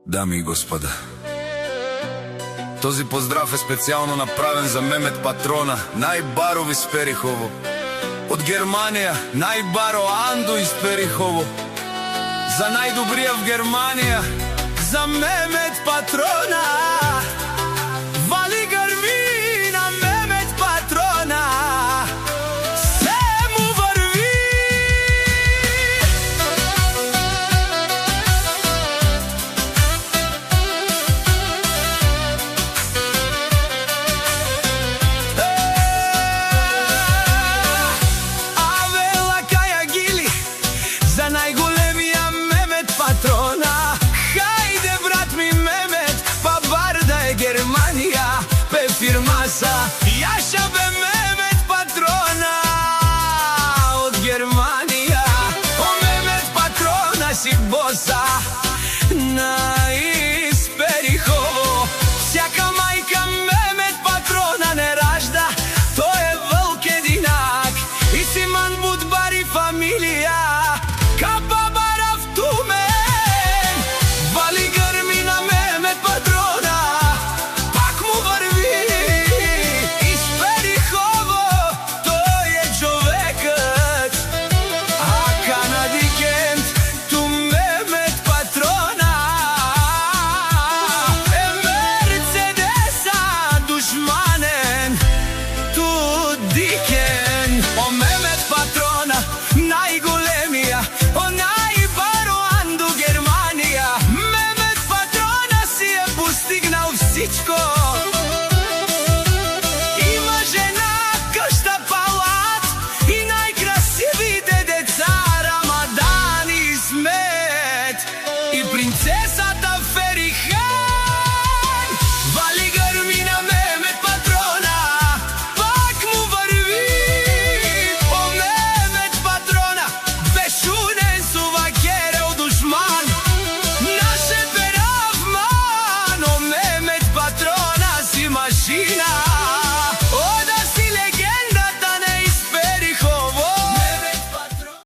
Дами и господа, този поздрав е специјално направен за Мемет Патрона, најбарови из Перихово. Од Германија, најбаро Анду из Перихово. За најдобрија в Германија, за Мемет Патрона. Вали грви на Мемет Патрона. Се му върви. Авела каја гили за најголемија Мемет Патрона. Хајде брат ми Мемет, па бар да е Германија, бе фирмаса, јаша бе Мемет Патрона од Германија. О Мемет Патрона си боса на из Перихово. Сјака мајка Мемет Патрона не ражда, тој е вълк единак и Симан Будбари фамилија. Капа барав тумен, вали грми на Мемет Патрона. Пак му върви из Перихово, тој е човекът. Ака на дикенд ту Мемет Патрона е Мерцедеса душманен ту дикенд. О Мемет Патрона, најголемија, о најбаро Анду Германија. Мемет Патрона си е постигнал всичко. Има жена, къща, палат и најкрасивите деца Рамадан и Смет. И принцесата